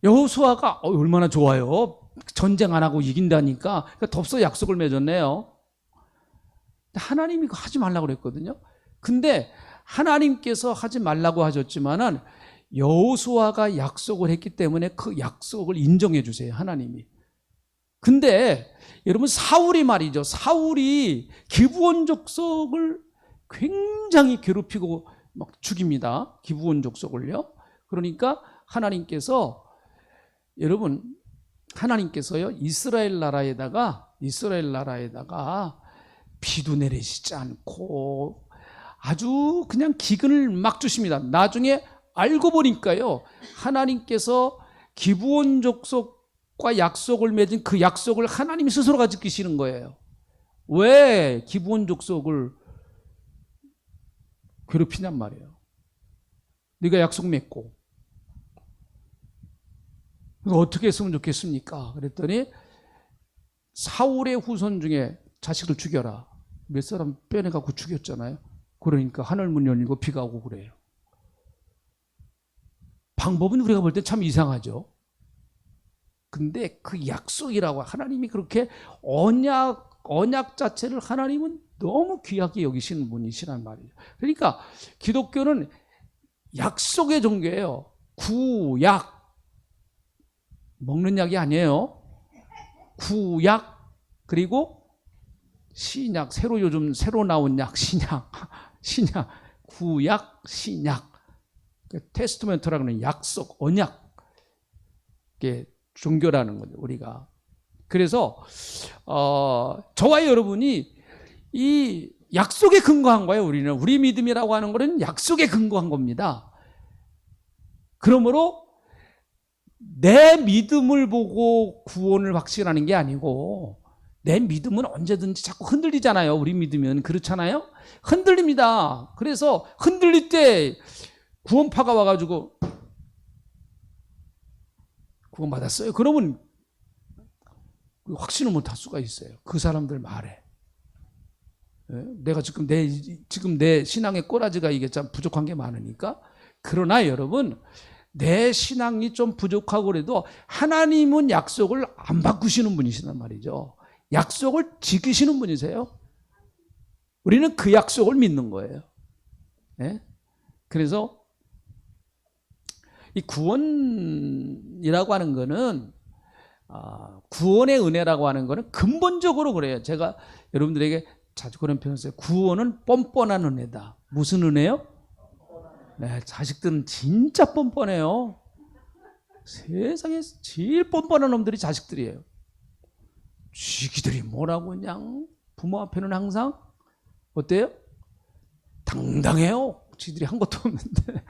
여호수아가 얼마나 좋아요. 전쟁 안 하고 이긴다니까. 그러니까 덥석 약속을 맺었네요. 하나님이 하지 말라고 그랬거든요. 근데 하나님께서 하지 말라고 하셨지만은 여호수아가 약속을 했기 때문에 그 약속을 인정해 주세요. 하나님이. 근데 여러분 사울이 말이죠. 사울이 기브온 족속을 굉장히 괴롭히고 막 죽입니다. 기브온 족속을요. 그러니까 하나님께서 여러분 하나님께서요 이스라엘 나라에다가 비도 내리시지 않고 아주 그냥 기근을 막 주십니다. 나중에 알고 보니까요 하나님께서 기브온 족속과 약속을 맺은 그 약속을 하나님이 스스로가 지키시는 거예요. 왜 기브온 족속을 괴롭히냔 말이에요. 네가 약속 맺고 어떻게 했으면 좋겠습니까? 그랬더니 사울의 후손 중에 자식을 죽여라. 몇 사람 빼내갖고 죽였잖아요. 그러니까 하늘문 열리고 비가 오고 그래요. 방법은 우리가 볼 때 참 이상하죠. 근데 그 약속이라고 하나님이 그렇게 언약 자체를 하나님은 너무 귀하게 여기시는 분이시란 말이에요. 그러니까 기독교는 약속의 종교예요. 구약. 먹는 약이 아니에요. 구약 그리고 신약. 요즘 새로 나온 약 신약. 구약 신약. 테스트멘트라고 하는 약속 언약. 이게 종교라는 거죠 우리가. 그래서 저와 여러분이 이 약속에 근거한 거예요. 우리 믿음이라고 하는 것은 약속에 근거한 겁니다. 그러므로 내 믿음을 보고 구원을 확신하는 게 아니고 내 믿음은 언제든지 자꾸 흔들리잖아요. 우리 믿으면 그렇잖아요. 흔들립니다. 그래서 흔들릴 때 구원파가 와가지고 구원받았어요. 그러면 확신을 못할 수가 있어요. 그 사람들 말에. 내가 지금 내 신앙의 꼬라지가 이게 참 부족한 게 많으니까. 그러나 여러분 내 신앙이 좀 부족하고 그래도 하나님은 약속을 안 바꾸시는 분이시단 말이죠. 약속을 지키시는 분이세요. 우리는 그 약속을 믿는 거예요. 네? 그래서 이 구원이라고 하는 거는 구원의 은혜라고 하는 거는 근본적으로 그래요. 제가 여러분들에게 자주 그런 표현을 써요. 구원은 뻔뻔한 은혜다. 무슨 은혜요? 네, 자식들은 진짜 뻔뻔해요. 세상에 제일 뻔뻔한 놈들이 자식들이에요. 쥐기들이 뭐라고 그냥 부모 앞에는 항상 어때요? 당당해요. 쥐들이 한 것도 없는데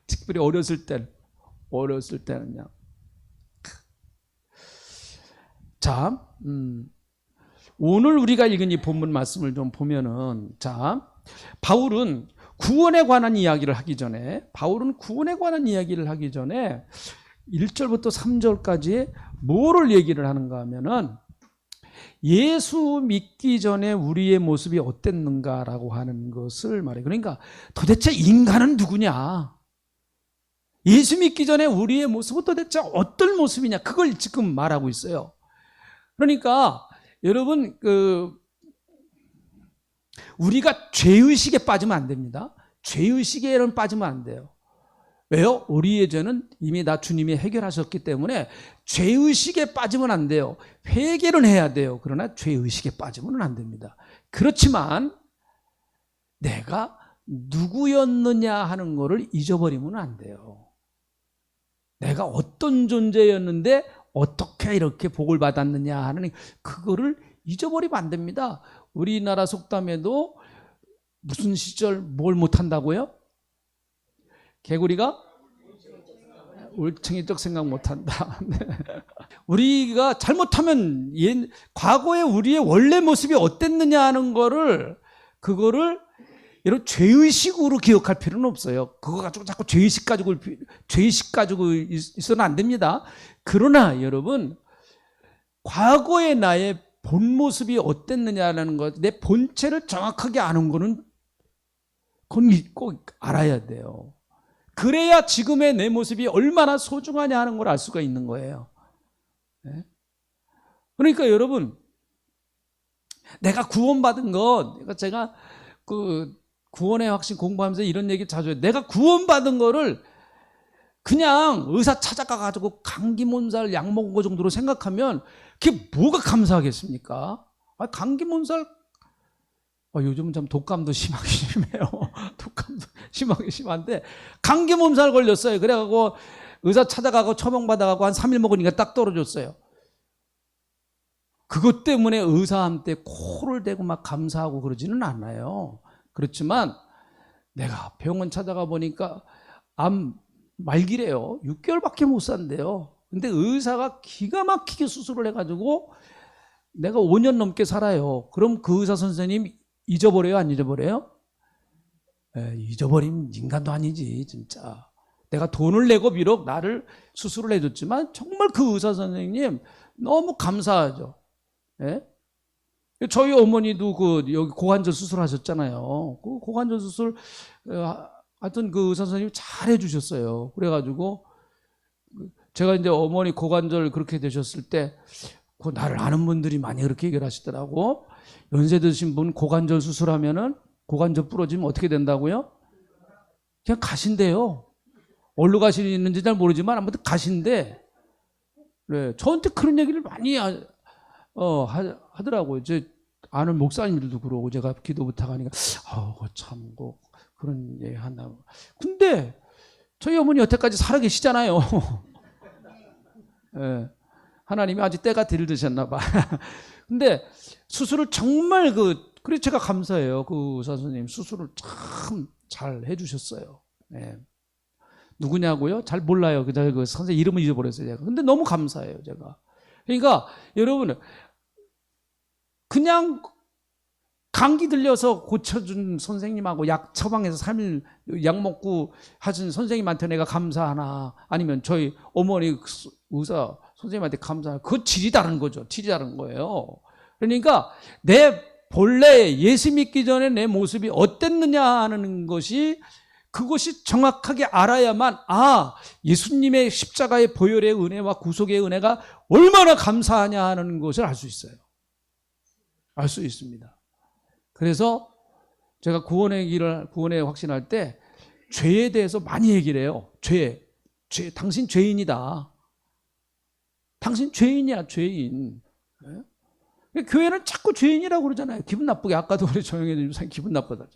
특별히 어렸을 때는 그냥. 자, 오늘 우리가 읽은 이 본문 말씀을 좀 보면은, 자, 바울은 구원에 관한 이야기를 하기 전에 1절부터 3절까지 뭐를 얘기를 하는가 하면은 예수 믿기 전에 우리의 모습이 어땠는가라고 하는 것을 말해요. 그러니까 도대체 인간은 누구냐? 예수 믿기 전에 우리의 모습은 도대체 어떤 모습이냐? 그걸 지금 말하고 있어요. 그러니까 여러분 우리가 죄의식에 빠지면 안 됩니다. 죄의식에는 빠지면 안 돼요. 왜요? 우리의 죄는 이미 다 주님이 해결하셨기 때문에 죄의식에 빠지면 안 돼요. 회개는 해야 돼요. 그러나 죄의식에 빠지면 안 됩니다. 그렇지만 내가 누구였느냐 하는 것을 잊어버리면 안 돼요. 내가 어떤 존재였는데 어떻게 이렇게 복을 받았느냐 하는 그거를 잊어버리면 안 됩니다. 우리나라 속담에도 무슨 시절 뭘 못한다고요? 개구리가 울챙이적 생각 못한다. 우리가 잘못하면 과거에 우리의 원래 모습이 어땠느냐 하는 그거를 이런 죄의식으로 기억할 필요는 없어요. 그거 가지고 자꾸 죄의식 가지고 있어는 안 됩니다. 그러나 여러분, 과거의 나의 본 모습이 어땠느냐라는 것, 내 본체를 정확하게 아는 거는 그건 꼭 알아야 돼요. 그래야 지금의 내 모습이 얼마나 소중하냐 하는 걸 알 수가 있는 거예요. 네? 그러니까 여러분, 내가 구원받은 것, 제가 구원의 확신 공부하면서 이런 얘기 자주 해요. 내가 구원받은 거를 그냥 의사 찾아가가지고 감기 몸살 약 먹은 거 정도로 생각하면 그게 뭐가 감사하겠습니까? 감기 몸살, 요즘은 참 독감도 심하게 심해요. 독감도 심하게 심한데, 감기 몸살 걸렸어요. 그래가지고 의사 찾아가고 처방받아가고 한 3일 먹으니까 딱 떨어졌어요. 그것 때문에 의사한테 코를 대고 막 감사하고 그러지는 않아요. 그렇지만 내가 병원 찾아가 보니까 암 말기래요. 6개월밖에 못 산대요. 근데 의사가 기가 막히게 수술을 해가지고 내가 5년 넘게 살아요. 그럼 그 의사 선생님 잊어버려요? 안 잊어버려요? 잊어버리면 인간도 아니지 진짜. 내가 돈을 내고 비록 나를 수술을 해줬지만 정말 그 의사 선생님 너무 감사하죠. 예? 저희 어머니도 여기 고관절 수술하셨잖아요. 그 고관절 수술 하여튼 그 의사 선생님이 잘 해주셨어요. 그래가지고 제가 이제 어머니 고관절 그렇게 되셨을 때 나를 아는 분들이 많이 그렇게 얘기를 하시더라고. 연세 드신 분 고관절 수술하면은 고관절 부러지면 어떻게 된다고요? 그냥 가신대요. 어디로 가시는지 잘 모르지만 아무튼 가신대. 네, 저한테 그런 얘기를 많이 하더라고요. 제 아는 목사님들도 그러고 제가 기도 부탁하니까 참 그런 얘기 한다. 근데 저희 어머니 여태까지 살아 계시잖아요. 네, 하나님이 아직 때가 덜 드셨나 봐. 근데 수술을 정말 그래서 제가 감사해요. 그 의사 선생님 수술을 참 잘 해주셨어요. 네. 누구냐고요? 잘 몰라요. 그 선생님 이름을 잊어버렸어요. 제가. 근데 너무 감사해요. 제가. 그러니까 여러분 그냥 감기 들려서 고쳐준 선생님하고 약 처방해서 3일 약 먹고 하신 선생님한테 내가 감사하나 아니면 저희 어머니 의사 선생님한테 감사하나 그 질이 다른 거죠. 질이 다른 거예요. 그러니까 내 본래 예수 믿기 전에 내 모습이 어땠느냐 하는 그것이 정확하게 알아야만 예수님의 십자가의 보혈의 은혜와 구속의 은혜가 얼마나 감사하냐 하는 것을 알 수 있어요. 알 수 있습니다. 그래서 제가 구원의 확신할 때 죄에 대해서 많이 얘기를 해요. 죄, 당신 죄인이다. 당신 죄인이야, 죄인. 교회는 자꾸 죄인이라고 그러잖아요. 기분 나쁘게. 아까도 우리 조영애 집사님 기분 나쁘다.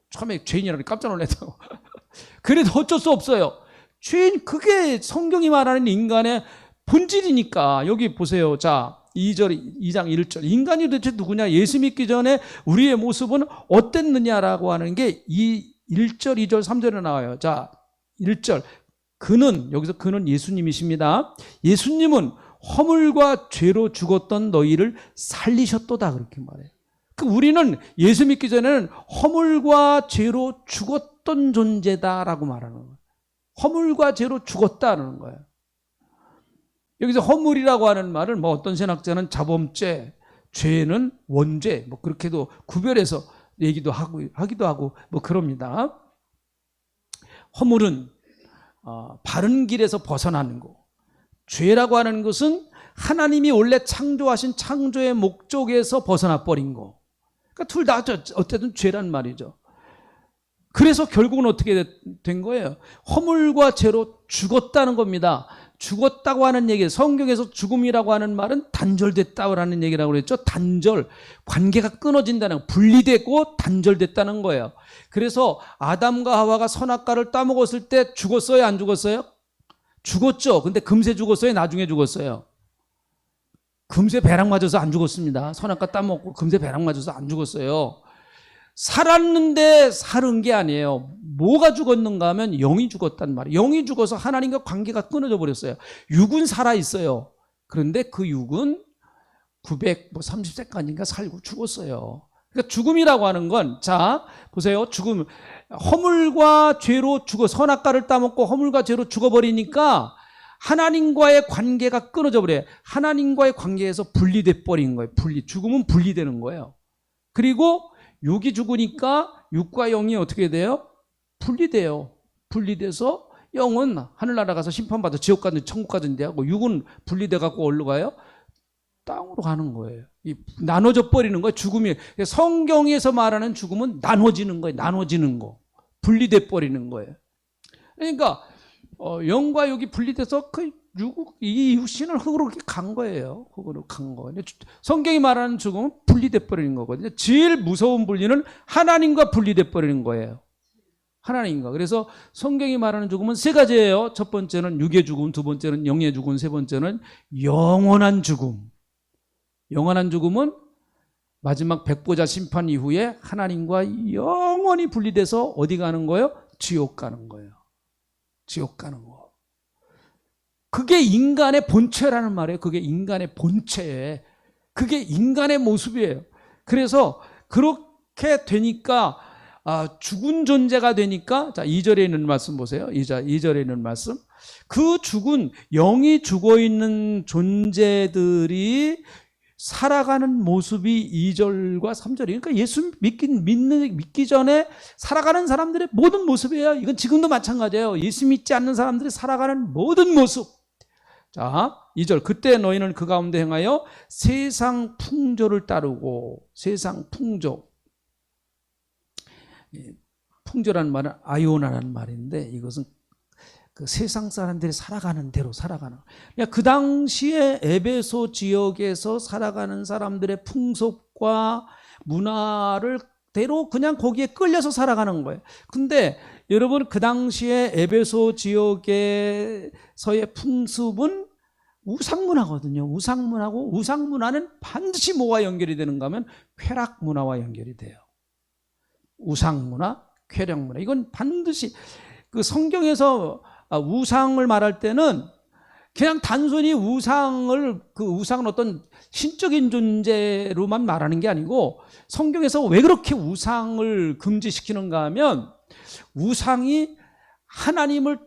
처음에 죄인이라고 깜짝 놀랐다고. 그래도 어쩔 수 없어요. 죄인, 그게 성경이 말하는 인간의 본질이니까. 여기 보세요. 자, 2장 1절. 인간이 도대체 누구냐? 예수 믿기 전에 우리의 모습은 어땠느냐라고 하는 게 1절, 2절, 3절에 나와요. 자, 1절. 여기서 그는 예수님이십니다. 예수님은 허물과 죄로 죽었던 너희를 살리셨도다. 그렇게 말해요. 우리는 예수 믿기 전에는 허물과 죄로 죽었던 존재다라고 말하는 거예요. 허물과 죄로 죽었다는 거예요. 여기서 허물이라고 하는 말을 어떤 신학자는 자범죄, 죄는 원죄, 그렇게도 구별해서 하기도 하고 그럽니다. 허물은 바른 길에서 벗어나는 거. 죄라고 하는 것은 하나님이 원래 창조하신 창조의 목적에서 벗어나 버린 거. 그러니까 둘 다 어쨌든 죄란 말이죠. 그래서 결국은 어떻게 된 거예요? 허물과 죄로 죽었다는 겁니다. 죽었다고 하는 얘기, 성경에서 죽음이라고 하는 말은 단절됐다라는 얘기라고 그랬죠. 단절, 관계가 끊어진다는, 분리되고 단절됐다는 거예요. 그래서 아담과 하와가 선악과를 따먹었을 때 죽었어요, 안 죽었어요? 죽었죠. 근데 금세 죽었어요, 나중에 죽었어요? 금세 배락 맞아서 안 죽었습니다. 선악과 따먹고 금세 배락 맞아서 안 죽었어요. 살았는데 살은 게 아니에요. 뭐가 죽었는가 하면 영이 죽었단 말이에요. 영이 죽어서 하나님과 관계가 끊어져 버렸어요. 육은 살아있어요. 그런데 그 육은 930세까지인가 살고 죽었어요. 그러니까 죽음이라고 하는 건, 자, 보세요. 죽음, 허물과 죄로 죽어, 선악과를 따먹고 허물과 죄로 죽어버리니까 하나님과의 관계가 끊어져 버려요. 하나님과의 관계에서 분리돼 버린 거예요. 죽음은 분리되는 거예요. 그리고 육이 죽으니까 육과 영이 어떻게 돼요? 분리돼요. 분리돼서 영은 하늘나라 가서 심판받아 지옥 가든 천국 가든지 하고, 육은 분리돼 갖고 어디로 가요? 땅으로 가는 거예요. 나눠져 버리는 거예요. 죽음이. 성경에서 말하는 죽음은 나눠지는 거예요. 나눠지는 거. 분리돼 버리는 거예요. 그러니까 영과 육이 분리돼서 이 육신을 흙으로 간 거예요. 흙으로 간 거. 성경이 말하는 죽음은 분리돼 버리는 거거든요. 제일 무서운 분리는 하나님과 분리돼 버리는 거예요. 하나님과. 그래서 성경이 말하는 죽음은 세 가지예요. 첫 번째는 육의 죽음, 두 번째는 영의 죽음, 세 번째는 영원한 죽음. 영원한 죽음은 마지막 백보자 심판 이후에 하나님과 영원히 분리돼서 어디 가는 거예요? 지옥 가는 거예요. 지옥 가는 거. 그게 인간의 본체라는 말이에요. 그게 인간의 본체. 그게 인간의 모습이에요. 그래서 그렇게 되니까 죽은 존재가 되니까, 자, 2절에 있는 말씀 보세요. 2절에 있는 말씀. 그 죽은 영이 죽어 있는 존재들이 살아가는 모습이 2절과 3절이에요. 그러니까 예수 믿기 전에 살아가는 사람들의 모든 모습이에요. 이건 지금도 마찬가지예요. 예수 믿지 않는 사람들이 살아가는 모든 모습. 자, 2절. 그때 너희는 그 가운데 행하여 세상 풍조를 따르고. 세상 풍조. 풍조라는 말은 아이오나라는 말인데, 이것은 그 세상 사람들이 살아가는 대로 살아가는. 그러니까 그 당시에 에베소 지역에서 살아가는 사람들의 풍속과 문화를 대로 그냥 거기에 끌려서 살아가는 거예요. 근데 여러분, 그 당시에 에베소 지역에서의 풍습은 우상문화거든요. 우상문화고, 우상문화는 반드시 뭐와 연결이 되는가 하면 쾌락문화와 연결이 돼요. 우상문화, 쾌락문화. 이건 반드시 그 성경에서 우상을 말할 때는 그냥 단순히 그 우상은 어떤 신적인 존재로만 말하는 게 아니고, 성경에서 왜 그렇게 우상을 금지시키는가 하면, 우상이 하나님을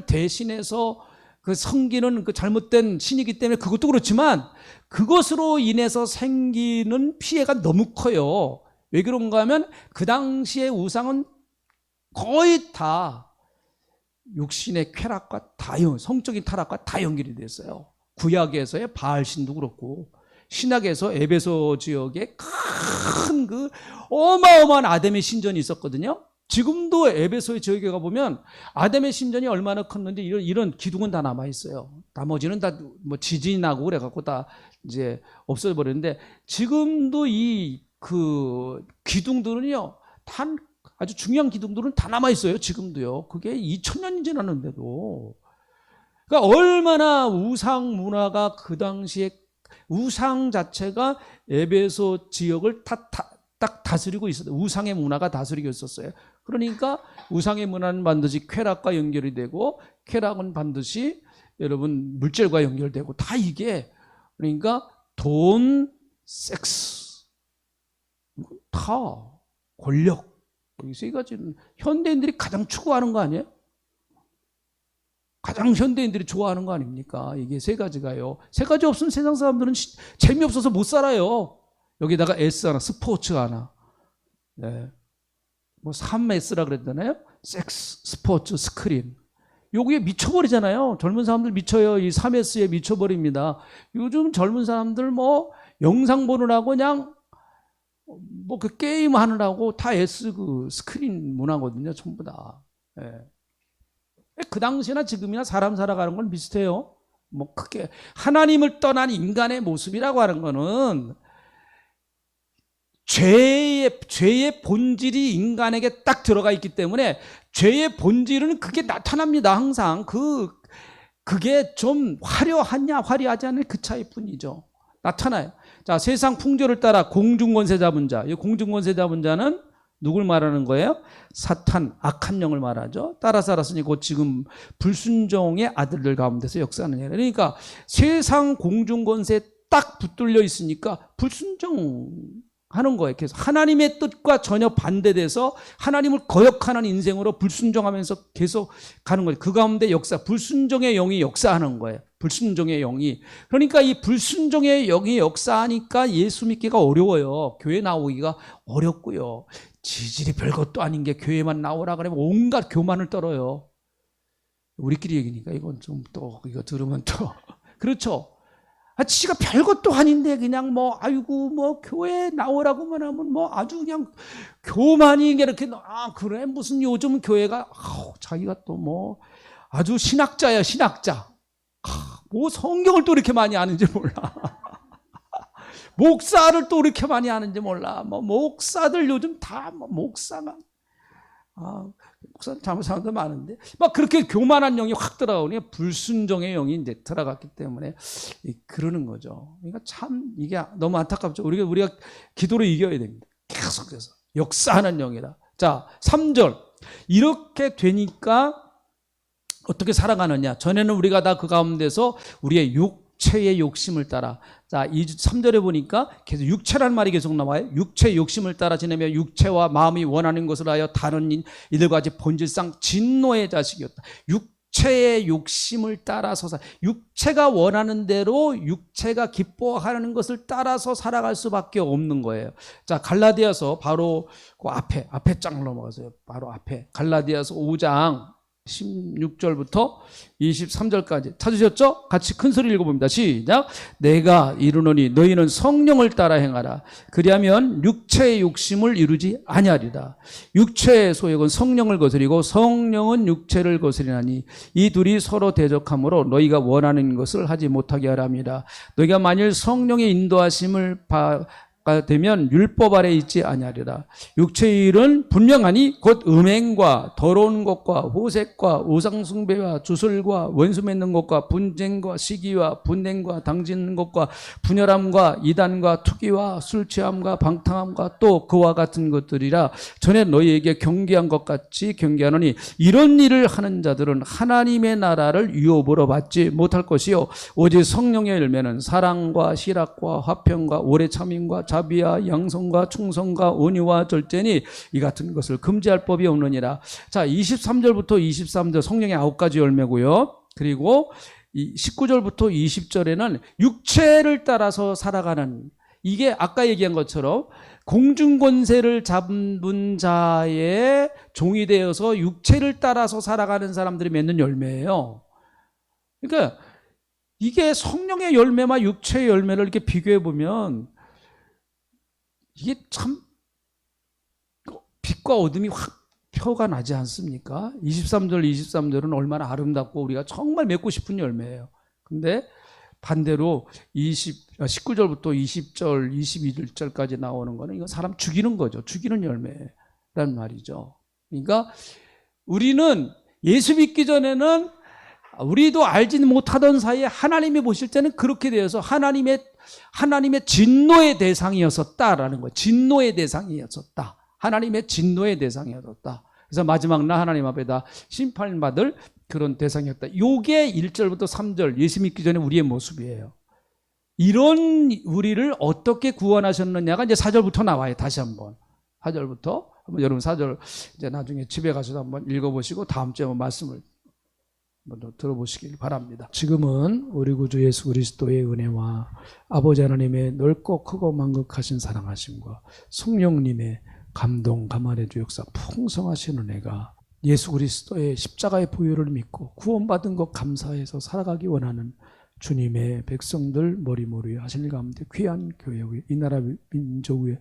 대신해서 그 섬기는 그 잘못된 신이기 때문에 그것도 그렇지만, 그것으로 인해서 생기는 피해가 너무 커요. 왜 그런가 하면 그 당시의 우상은 거의 다 육신의 쾌락과 성적인 타락과 다 연결이 됐어요. 구약에서의 바알신도 그렇고, 신약에서 에베소 지역에 큰 그 어마어마한 아담의 신전이 있었거든요. 지금도 에베소의 지역에 가보면 아담의 신전이 얼마나 컸는지 이런 기둥은 다 남아있어요. 나머지는 다 뭐 지진이 나고 그래갖고 다 이제 없어버렸는데, 지금도 그 기둥들은요, 아주 중요한 기둥들은 다 남아있어요. 지금도요. 그게 2000년이 지났는데도. 그러니까 얼마나 우상 문화가, 그 당시에 우상 자체가 에베소 지역을 딱 다스리고 있었어요. 우상의 문화가 다스리고 있었어요. 그러니까 우상의 문화는 반드시 쾌락과 연결이 되고, 쾌락은 반드시 여러분 물질과 연결되고, 다 이게, 그러니까 돈, 섹스, 다 권력, 이 세 가지는 현대인들이 가장 추구하는 거 아니에요? 가장 현대인들이 좋아하는 거 아닙니까? 이게 세 가지가요. 세 가지 없으면 세상 사람들은 재미없어서 못 살아요. 여기다가 S 하나, 스포츠 하나. 네. 뭐 3S라 그랬잖아요. 섹스, 스포츠, 스크린. 여기에 미쳐버리잖아요. 젊은 사람들 미쳐요. 이 3S에 미쳐버립니다. 요즘 젊은 사람들 뭐 영상 보느라고 그냥 뭐 그 게임 하느라고 다 그 스크린 문화거든요. 전부 다. 예. 그 당시나 지금이나 사람 살아가는 건 비슷해요. 뭐 크게 하나님을 떠난 인간의 모습이라고 하는 거는 죄의 본질이 인간에게 딱 들어가 있기 때문에 죄의 본질은 그게 나타납니다. 항상 그게 좀 화려하냐 화려하지 않냐 그 차이뿐이죠. 나타나요. 자, 세상 풍조를 따라 공중권세 잡은 자. 이 공중권세 잡은 자는 누굴 말하는 거예요? 사탄, 악한 영을 말하죠. 따라 살았으니 곧 지금 불순종의 아들들 가운데서 역사하는 일. 그러니까 세상 공중권세에 딱 붙들려 있으니까 불순종하는 거예요. 그래서 하나님의 뜻과 전혀 반대돼서 하나님을 거역하는 인생으로 불순종하면서 계속 가는 거예요. 그 가운데 불순종의 영이 역사하는 거예요. 불순종의 영이. 그러니까 이 불순종의 영이 역사하니까 예수 믿기가 어려워요. 교회 나오기가 어렵고요. 지질이 별것도 아닌 게 교회만 나오라 그러면 온갖 교만을 떨어요. 우리끼리 얘기니까 이건 좀 또 이거 들으면 또 그렇죠. 지가 별것도 아닌데 그냥 뭐 아이고 뭐 교회 나오라고만 하면 뭐 아주 그냥 교만이 이렇게 그래 무슨 요즘 교회가 자기가 또 뭐 아주 신학자야 신학자. 뭐 성경을 또 이렇게 많이 아는지 몰라. 목사를 또 이렇게 많이 아는지 몰라. 뭐 목사들 요즘 다 뭐 목사가 목사 잘못 사람도 많은데 막 그렇게 교만한 영이 확 들어가오니 불순종의 영이 이제 들어갔기 때문에 그러는 거죠. 그러니까 참 이게 너무 안타깝죠. 우리가 기도로 이겨야 됩니다. 계속해서 역사하는 영이다. 자, 3절 이렇게 되니까 어떻게 살아가느냐. 전에는 우리가 다 그 가운데서 우리의 육체의 욕심을 따라. 자, 3절에 보니까 계속 육체라는 말이 계속 나와요. 육체의 욕심을 따라 지내며 육체와 마음이 원하는 것을 하여 다른 이들과 같이 본질상 진노의 자식이었다. 육체의 욕심을 따라서 육체가 원하는 대로 육체가 기뻐하는 것을 따라서 살아갈 수밖에 없는 거예요. 자, 갈라디아서 바로 그 앞에 장 넘어가세요. 바로 앞에 갈라디아서 5장 16절부터 23절까지 찾으셨죠? 같이 큰 소리 읽어봅니다. 시작. 내가 이르노니 너희는 성령을 따라 행하라. 그리하면 육체의 욕심을 이루지 아니하리라. 육체의 소욕은 성령을 거스리고 성령은 육체를 거스리나니 이 둘이 서로 대적하므로 너희가 원하는 것을 하지 못하게 하랍니다. 너희가 만일 성령의 인도하심을 되면 율법 아래 있지 아니하리라. 육체의 일은 분명하니 곧 음행과 더러운 것과 호색과 우상숭배와 주술과 원수 맺는 것과 분쟁과 시기와 분냉과 당짓는 것과 분열함과 이단과 투기와 술취함과 방탕함과 또 그와 같은 것들이라. 전에 너희에게 경계한 것 같이 경계하노니 이런 일을 하는 자들은 하나님의 나라를 유업으로 받지 못할 것이요 오직 성령의 열매는 사랑과 희락과 화평과 오래 참음과 자비와 양성과 충성과 온유와 절제니 이 같은 것을 금지할 법이 없느니라. 자, 23절부터 23절 성령의 9가지 열매고요. 그리고 19절부터 20절에는 육체를 따라서 살아가는, 이게 아까 얘기한 것처럼 공중권세를 잡은 자의 종이 되어서 육체를 따라서 살아가는 사람들이 맺는 열매예요. 그러니까 이게 성령의 열매와 육체의 열매를 이렇게 비교해 보면 이게 참 빛과 어둠이 확 표가 나지 않습니까? 23절은 얼마나 아름답고 우리가 정말 맺고 싶은 열매예요. 근데 반대로 19절부터 20절, 22절까지 나오는 거는 이거 사람 죽이는 거죠. 죽이는 열매란 말이죠. 그러니까 우리는 예수 믿기 전에는 우리도 알지는 못하던 사이에 하나님이 보실 때는 그렇게 되어서 하나님의 진노의 대상이었었다라는 거예요. 진노의 대상이었었다. 하나님의 진노의 대상이었었다. 그래서 마지막 날 하나님 앞에다 심판받을 그런 대상이었다. 요게 1절부터 3절 예수 믿기 전에 우리의 모습이에요. 이런 우리를 어떻게 구원하셨느냐가 이제 4절부터 나와요. 다시 한번 4절부터 여러분 4절 이제 나중에 집에 가서도 한번 읽어보시고 다음 주에 한번 말씀을 먼저 들어보시길 바랍니다. 지금은 우리 구주 예수 그리스도의 은혜와 아버지 하나님의 넓고 크고 만극하신 사랑하심과 성령님의 감동 감화의 주 역사 풍성하신 은혜가 예수 그리스도의 십자가의 보혈을 믿고 구원받은 것 감사해서 살아가기 원하는 주님의 백성들 머리머리 하실 가운데 귀한 교회, 이 나라 민족 위에